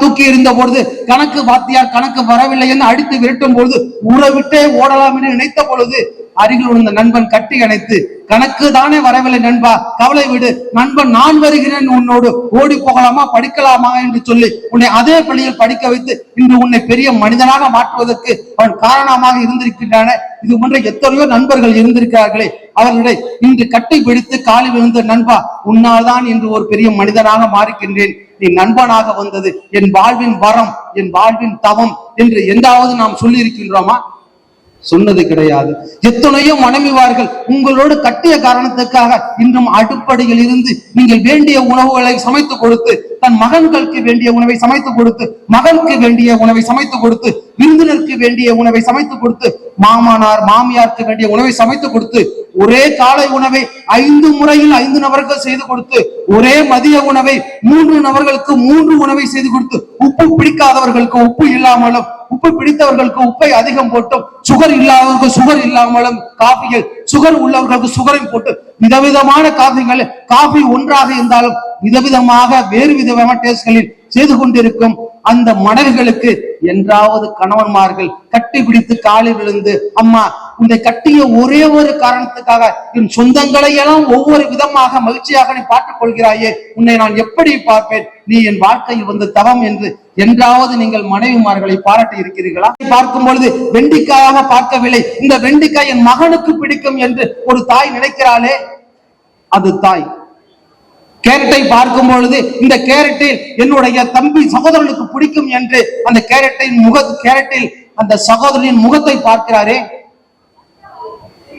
தூக்கி எறிந்த பொழுது கணக்கு வாத்தியார் கணக்கு வரவில்லை என்று அடித்து விரட்டும் பொழுது ஊறவிட்டே ஓடலாம் என்று நினைத்த பொழுது அருகில் உள்ள நண்பன் கட்டி அணைத்து, கணக்கு தானே வரவில்லை நண்பா, கவலை விடு நண்பன், நான் வருகிறேன் உன்னோடு, ஓடி போகலாமா படிக்கலாமா என்று சொல்லி உன்னை அதே பள்ளியில் படிக்க வைத்து இன்று உன்னை பெரிய மனிதனாக மாற்றுவதற்கு அவன் காரணமாக இருந்திருக்கின்றன. இது போன்ற எத்தனையோ நண்பர்கள் இருந்திருக்கிறார்களே, அவர்களை இன்று கட்டி பிடித்து காலில் விழுந்த நண்பா, உன்னால் தான் இன்று ஒரு பெரிய மனிதனாக மாறுகின்றேன், நீ நண்பனாக வந்தது என் வாழ்வின் வரம், என் வாழ்வின் தவம் என்று எந்தாவது நாம் சொல்லி இருக்கின்றோமா? சொன்னது கிடையாது. எத்தனையோ மனைவிமார்கள் உங்களோடு கட்டிய காரணத்துக்காக இன்றும் அடுப்படையில் இருந்து நீங்கள் வேண்டிய உணவுகளை சமைத்து கொடுத்து, தன் மகன்களுக்கு வேண்டிய உணவை சமைத்து கொடுத்து, மகனுக்கு வேண்டிய உணவை சமைத்து கொடுத்து, விருந்தினருக்கு வேண்டிய உணவை சமைத்து கொடுத்து, மாமனார் மாமியாருக்கு வேண்டிய உணவை சமைத்து கொடுத்து, ஒரே காலை உணவை 5 முறையில் 5 நபர்கள் செய்து கொடுத்து, ஒரே மதிய உணவை 3 நபர்களுக்கு 3 உணவை செய்து கொடுத்து, உப்பு பிடிக்காதவர்களுக்கு உப்பு இல்லாமலும், உப்பு பிடித்தவர்களுக்கு உப்பை அதிகம் போட்டும், சுகர் இல்லாதவர்களுக்கு சுகர் இல்லாமலும், காபிகள் சுகர் உள்ளவர்களுக்கு சுகரையும் போட்டு விதவிதமான காபிகள், காபி ஒன்றாக இருந்தாலும் விதவிதமாக வேறு விதமான டேஸ்ட்களில் செய்து கொண்டிருக்கும் அந்த மனைவிகளுக்கு என்றாவது கணவன்மார்கள் கட்டி பிடித்து காலில் விழுந்து, அம்மா இந்த கட்டிய ஒரே ஒரு காரணத்துக்காக என் சொந்தங்களை எல்லாம் ஒவ்வொரு விதமாக மகிழ்ச்சியாக நீ பார்த்துக் கொள்கிறாயே, உன்னை நான் எப்படி பார்ப்பேன், நீ என் வாழ்க்கையில் வந்த தவம் என்று என்றாவது நீங்கள் மனைவிமார்களை பாராட்டி இருக்கிறீர்களா? பார்க்கும் பொழுது வெண்டிக்காயாக பார்க்கவில்லை, இந்த வெண்டிக்காய் என் மகனுக்கு பிடிக்கும் என்று ஒரு தாய் நினைக்கிறாளே, அது தாய். கேரட்டை பார்க்கும் பொழுது இந்த கேரட்டில் என்னுடைய தம்பி சகோதரனுக்கு பிடிக்கும் என்று அந்த கேரட்டில் அந்த சகோதரனின் முகத்தை பார்க்கிறாரே,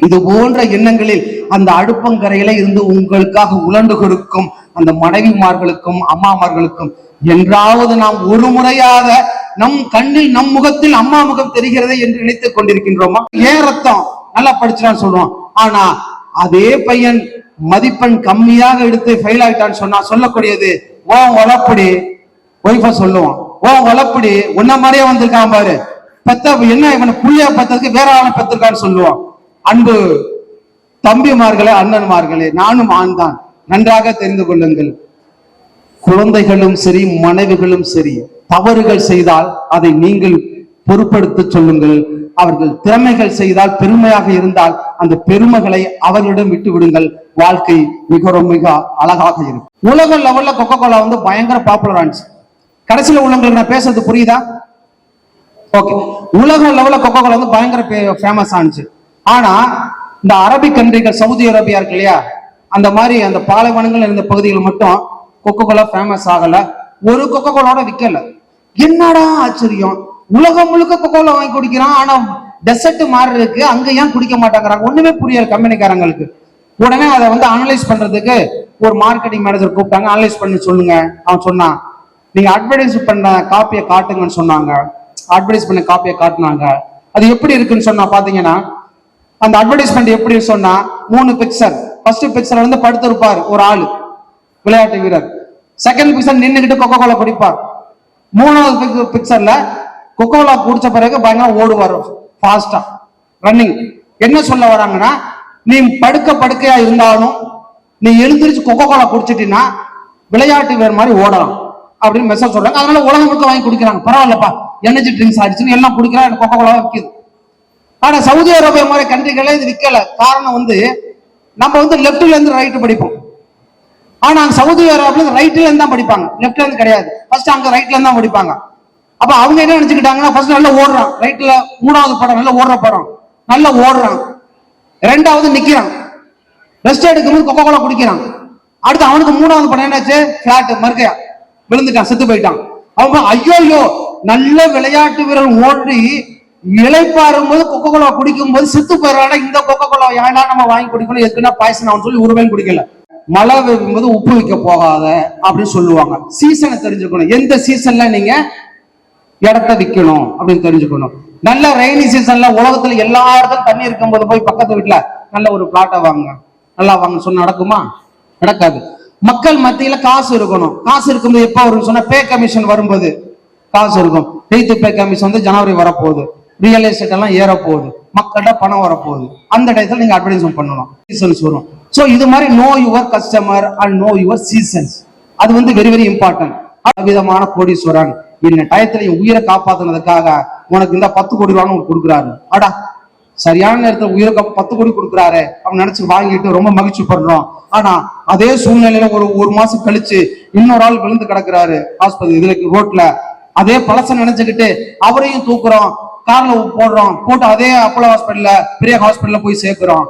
இது போன்ற எண்ணங்களில் அந்த அடுப்பங்கரையில இருந்து உங்களுக்காக உழண்டு கொடுக்கும் அந்த மனைவிமார்களுக்கும் அம்மாமார்களுக்கும் என்றாவது நாம் ஒரு முறையாக நம் கண்ணில் நம் முகத்தில் அம்மா முகம் தெரிகிறது என்று நினைத்துக் கொண்டிருக்கின்றோமா? ஏன் ரத்தம் நல்லா படிச்சுட்டான்னு சொல்றோம், ஆனா அதே பையன் மதிப்பெண் கம்மியாக எடுத்து ஃபெயில் ஆயிட்டான்னு சொன்னா சொல்லக்கூடியது, ஓ வளப்படி ஒய்ஃப சொல்லுவான், ஓ வளப்படி உன்ன மாதிரியே வந்திருக்கான் பாரு, பெத்த என்ன இவனை புள்ளியா பெற்றதுக்கு வேற ஆளை பெற்றிருக்கான்னு சொல்லுவான். அன்பு தம்பிமார்களே, அண்ணன்மார்களே, நானும் ஆண் தான், நன்றாக தெரிந்து கொள்ளுங்கள். குழந்தைகளும் சரி மனைவிகளும் சரி தவறுகள் செய்தால் அதை நீங்கள் பொறுப்படுத்த சொல்லுங்கள். அவர்கள் திறமைகள் செய்தால் பெருமையாக இருந்தால் அந்த பெருமைகளை அவர்களிடம் விட்டு விடுங்கள். வாழ்க்கை மிக மிக அழகாக இருக்கும். உலக லெவல்ல கொக்கோ கோலா வந்து பயங்கர பாப்புலர் ஆனிச்சு. கடைசியில உள்ளவங்களுக்கு நான் பேசுறது புரியுதா? ஓகே, உலக லெவல்ல கொக்கோ கோலா வந்து பயங்கர ஃபேமஸ் ஆனிச்சு. ஆனா இந்த அரபிக் கண்ட்ரிகள், சவுதி அரேபியா இருக்கு இல்லையா, அந்த மாதிரி அந்த பாலைவனங்கள் இருந்த பகுதிகள் மட்டும் கொக்கோ கோலா ஃபேமஸ் ஆகல, ஒரு கொக்கோ கோலாவோட விற்கல. என்னடா ஆச்சரியம், உலகம் முழுக்க கொக்கோ கோலா வாங்கி குடிக்கிறான், ஆனா டெசர்ட் மாதிரி இருக்கு, அங்க ஏன் குடிக்க மாட்டாங்கிறாங்க? ஒண்ணுமே புரியல கம்பெனிக்காரங்களுக்கு. உடனே அதை வந்து அனலைஸ் பண்றதுக்கு ஒரு மார்க்கெட்டிங் மேனேஜர் கூப்பிட்டாங்க, அனலைஸ் பண்ணி சொல்லுங்க. அவன் சொன்னான், நீங்க அட்வர்டைஸ் பண்ண காப்பியை காட்டுங்கன்னு சொன்னாங்க. அட்வர்டைஸ் பண்ண காப்பியை காட்டினாங்க. அது எப்படி இருக்குன்னு சொன்னா பாத்தீங்கன்னா, அந்த அட்வர்டைஸ்மெண்ட் எப்படி சொன்னா, 3 பிக்சர். ஃபர்ஸ்ட் பிக்சர்ல வந்து படுத்திருப்பார் ஒரு ஆளு, விளையாட்டு வீரர். செகண்ட் பிக்சர் நின்றுகிட்டு கொக்கோ கோலா குடிப்பார். 3வது பிக்சர்ல கொக்கோ கோலா குடிச்ச பிறகு பயங்கர ஓடுவார், ஃபாஸ்டா ரன்னிங். என்ன சொல்ல வராங்கன்னா, நீ படுக்கையா இருந்தாலும் நீ எழுந்திரிச்சு கொக்கோ கோலா குடிச்சிட்டீங்கன்னா விளையாட்டு வீரர் மாதிரி ஓடலாம் அப்படின்னு மெசேஜ் சொல்றாங்க. அதனால உலகம் முழுக்க வாங்கி குடிக்கிறாங்க. பரவாயில்லப்பா, எனர்ஜி ட்ரிங்க்ஸ் ஆயிடுச்சுன்னு எல்லாம் குடிக்கிறாங்க, கொக்கோ கோலா விற்கிது. ஆனா சவுதி அரேபியா மாதிரி கண்ட்ரிகளே இது விற்கல. காரணம் வந்து நம்ம வந்து லெப்ட்ல இருந்து ரைட் படிப்போம், ஆனா சவுதி அரேபியால ரைட்ல இருந்து தான் படிப்பாங்க, லெப்ட்ல இருந்து கிடையாது. ஃபர்ஸ்ட் அங்க ரைட்ல இருந்து தான் படிப்பாங்க. அப்ப அவங்க என்ன நினைச்சுக்கிட்டாங்கன்னா, ஃபர்ஸ்ட் நல்லா ஓடுறான், ரைட்ல 3வது படம் நல்லா ஓடுற படம், நல்லா ஓடுறான். 2வது நிக்கிறான், ரெஸ்ட் எடுக்கும்போது கொக்கோ கோலா குடிக்கிறான். அடுத்து அவனுக்கு 3வது படம் என்னாச்சு, பிளாட் மறுக்கையா விழுந்துட்டான், செத்து போயிட்டான். அவங்க ஐயோ நல்ல விளையாட்டு வீரர் ஓடி இளைப்பாறும் போது கொக்கோ கோலா குடிக்கும் போது செத்து போயிடறாங்க, இந்த கொக்கோ கோலா ஏன்னா நம்ம வாங்கி குடிக்கணும், எதுக்குன்னா பாய்சன் ஆகும் சொல்லி ஒருவேளை குடிக்கல. மழை பெய்யும்போது உப்பு வைக்க போகாத அப்படின்னு சொல்லுவாங்க. சீசனை தெரிஞ்சுக்கணும், எந்த சீசன்ல நீங்க இடத்த விற்கணும் அப்படின்னு தெரிஞ்சுக்கணும். நல்ல ரெய்னி சீசன்ல உலகத்துல எல்லா இடத்துல தண்ணி இருக்கும் போது போய் பக்கத்து வீட்டுல நல்ல ஒரு பிளாட்டை வாங்க, நல்லா வாங்க சொன்ன நடக்குமா? நடக்காது. மக்கள் மத்தியில காசு இருக்கணும். காசு இருக்கும்போது எப்ப வரும்னு சொன்னா, பே கமிஷன் வரும்போது காசு இருக்கும். 8th பே கமிஷன் வந்து ஜனவரி வரப்போகுது, ரியல் எஸ்டேட் எல்லாம் ஏற போகுது, மக்கள்கிட்ட பணம் வரப்போகுது. அந்த டயத்துல நீங்க அட்வர்டைஸ்மெண்ட் பண்ணணும், சீசன்ஸ் வரும். ஸோ இது மாதிரி no your customer and no your seasons, அது வந்து வெரி வெரி இம்பார்ட்டன்ட். விதமான கோடீஸ்வரன் இந்த டயத்துல என் உயிரை காப்பாத்துனதுக்காக உனக்கு இந்த 10 கோடி ரூபான்னு கொடுக்குறாரு. அடா, சரியான நேரத்துல உயிரை 10 கோடி கொடுக்குறாரு அவன் நினைச்சு வாங்கிட்டு ரொம்ப மகிழ்ச்சி பண்றோம். ஆனா அதே சூழ்நிலையில ஒரு மாசம் கழிச்சு இன்னொரு ஆள் விழுந்து கிடக்குறாரு ஆஸ்பத்திரி இதுல ரோட்ல. அதே பழச நினைச்சுக்கிட்டு அவரையும் தூக்குறோம், கார்ல போடுறோம், போட்டு அதே அப்போலோ ஹாஸ்பிட்டல்ல பெரிய ஹாஸ்பிட்டல்ல போய் சேர்க்கிறோம்.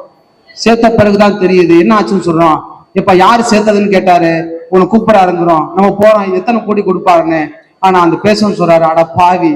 சேர்த்த பிறகுதான் தெரியுது என்ன ஆச்சுன்னு சொல்றோம். இப்ப யாரு சேர்த்ததுன்னு கேட்டாரு, உனக்கு கூப்பிடாருங்கிறோம். நம்ம போறோம், எத்தனை கோடி கொடுப்பாருன்னு. ஆனா அந்த பேசணும்னு சொல்றாரு, அட பாவி,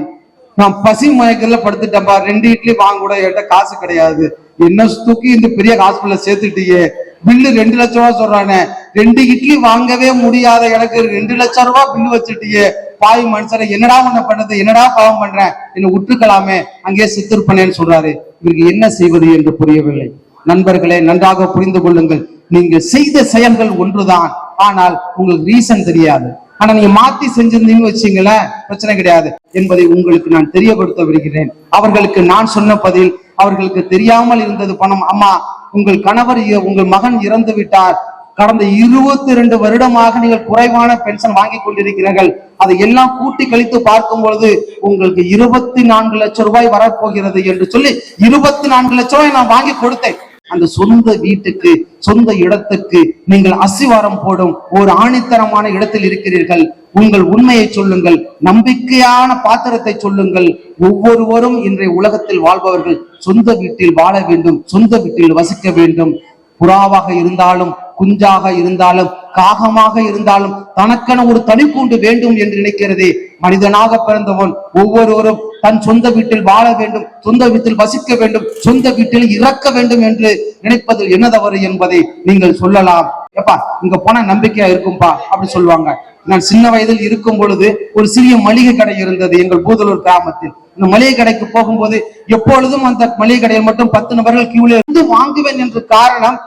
நான் பசி மயக்கத்துல படுத்துட்டேன்பா, 2 இட்லி வாங்க கூட என்கிட்ட காசு கிடையாது, என்ன தூக்கி இந்த பெரிய ஹாஸ்பிட்டல்ல சேர்த்துட்டியே, பில்லு 2 லட்சம் ரூபாய் சொல்றானே, 2 இட்லி வாங்கவே முடியாத எனக்கு 2 லட்சம் ரூபாய் பில்லு வச்சுட்டியே, பாவி மனுஷனை, என்னடா உன்ன பண்ணது, என்னடா பாவம் பண்றேன், என்ன விட்டுருக்கலாமே, அங்கேயே சித்திருப்பனேன்னு சொல்றாரு. இவருக்கு என்ன செய்வது என்று புரியவில்லை. நண்பர்களே, நன்றாக புரிந்து கொள்ளுங்கள். நீங்க செய்த செயல்கள் ஒன்றுதான், ஆனால் உங்களுக்கு ரீசன் தெரியாது. ஆனா நீங்க மாத்தி செஞ்சிருந்தீங்கன்னு வச்சீங்களேன், பிரச்சனை கிடையாது என்பதை உங்களுக்கு நான் தெரியப்படுத்த விடுகிறேன். அவர்களுக்கு நான் சொன்ன பதில், அவர்களுக்கு தெரியாமல் இருந்தது பணம். அம்மா, உங்கள் கணவர், உங்கள் மகன் இறந்து விட்டார், கடந்த 22 வருடமாக நீங்கள் குறைவான பென்ஷன் வாங்கி கொண்டிருக்கிறீர்கள், அதை எல்லாம் கூட்டி கழித்து பார்க்கும் பொழுது உங்களுக்கு 24 லட்சம் ரூபாய் வரப்போகிறது என்று சொல்லி 24 லட்சம் ரூபாய் நான் வாங்கி கொடுத்தேன். அந்த சொந்த வீட்டுக்கு, சொந்த இடத்துக்கு நீங்கள் அஸ்திவாரம் போடும் ஒரு ஆணித்தரமான இடத்தில் இருக்கிறீர்கள். உங்கள் உண்மையை சொல்லுங்கள், நம்பிக்கையான பாத்திரத்தை சொல்லுங்கள். ஒவ்வொருவரும் இன்றைய உலகத்தில் வாழ்பவர்கள் சொந்த வீட்டில் வாழ வேண்டும், சொந்த வீட்டில் வசிக்க வேண்டும். புறாவாக இருந்தாலும், குஞ்சாக இருந்தாலும், காகமாக இருந்தாலும் தனக்கென ஒரு தனிக்கூண்டு வேண்டும் என்று நினைக்கிறதே. மனிதனாக பிறந்தவன் ஒவ்வொருவரும் தன் சொந்த வீட்டில் வாழ வேண்டும், சொந்த வீட்டில் வசிக்க வேண்டும், சொந்த வீட்டில் இறக்க வேண்டும் என்று நினைப்பதில் என்ன தவறு என்பதை நீங்கள் சொல்லலாம். எப்பா, இங்க போனா நம்பிக்கையா இருக்கும்பா அப்படி சொல்லுவாங்க. நான் சின்ன வயதில் இருக்கும் பொழுது ஒரு சிறிய மளிகை கடை இருந்தது எங்கள் பூதலூர் கிராமத்தில். இந்த மளிகை கடைக்கு போகும்போது எப்பொழுதும் அந்த மளிகை கடையில் மட்டும் 10 நபர்கள் கியூல இருந்து வாங்குவேன் என்ற காரணம்,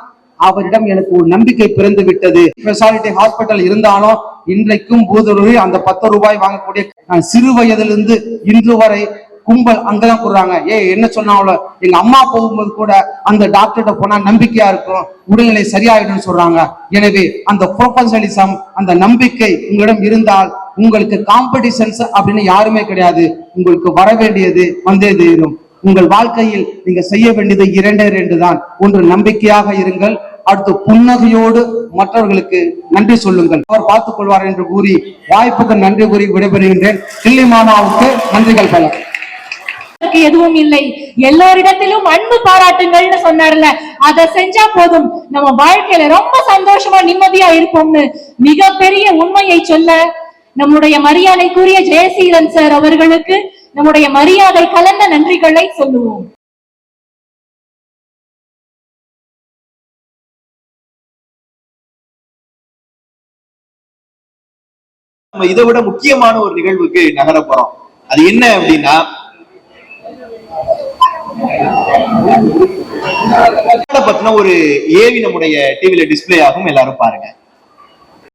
அவரிடம் எனக்கு ஒரு நம்பிக்கை பிறந்து விட்டது. ஸ்பெஷாலிட்டி ஹாஸ்பிட்டல் இருந்தாலும் இன்றைக்கும் பூதலூரில் அந்த 10 ரூபாய் வாங்கக்கூடிய, நான் சிறு வயதிலிருந்து இன்று வரை கும்பல் அங்கதான் கூடுறாங்க. என்ன சொன்னாலும் எங்க அம்மா போகும்போது கூட அந்த டாக்டர்கிட்ட போனா நம்பிக்கையா இருக்கும், உடல்நிலை சரியாயிடும் சொல்றாங்க. எனவே அந்த ப்ரொபஷனலிசம், அந்த நம்பிக்கை உங்களிடம் இருந்தால் உங்களுக்கு காம்படிஷன்ஸ் அப்படின்னு யாருமே கிடையாது. உங்களுக்கு வர வேண்டியது வந்தே தீரும். உங்கள் வாழ்க்கையில் நீங்க செய்ய வேண்டியது 2 தான். ஒன்று, நம்பிக்கையாக இருங்கள். அடுத்து, புன்னகையோடு மற்றவர்களுக்கு நன்றி சொல்லுங்கள். அவர் பார்த்துக் கொள்வார் என்று கூறி வாய்ப்புக்கு நன்றி கூறி விடைபெறுகின்றேன். கிள்ளி மாமாவுக்கு நன்றிகள் பல. எதுவும் இல்லை, எல்லோரிடத்திலும் அன்பு பாராட்டுங்கள்னு சொன்னார்ல, அதை செஞ்சா போதும், நம்ம வாழ்க்கையில ரொம்ப சந்தோஷமா நிம்மதியா இருப்போம்னு மிகப்பெரிய உண்மையை சொல்ல நம்முடைய மரியாதைக்குரிய ஜெயசீலன் சார் அவர்களுக்கு நம்முடைய மரியாதை கலந்த நன்றிகளை சொல்லுவோம். நம்ம இதை விட முக்கியமான ஒரு நிகழ்வுக்கு நகர போறோம். அது என்ன அப்படின்னா, பத்தின ஒரு ஏவி நம்முடைய டிவில டிஸ்பிளே ஆகும், எல்லாரும் பாருங்க.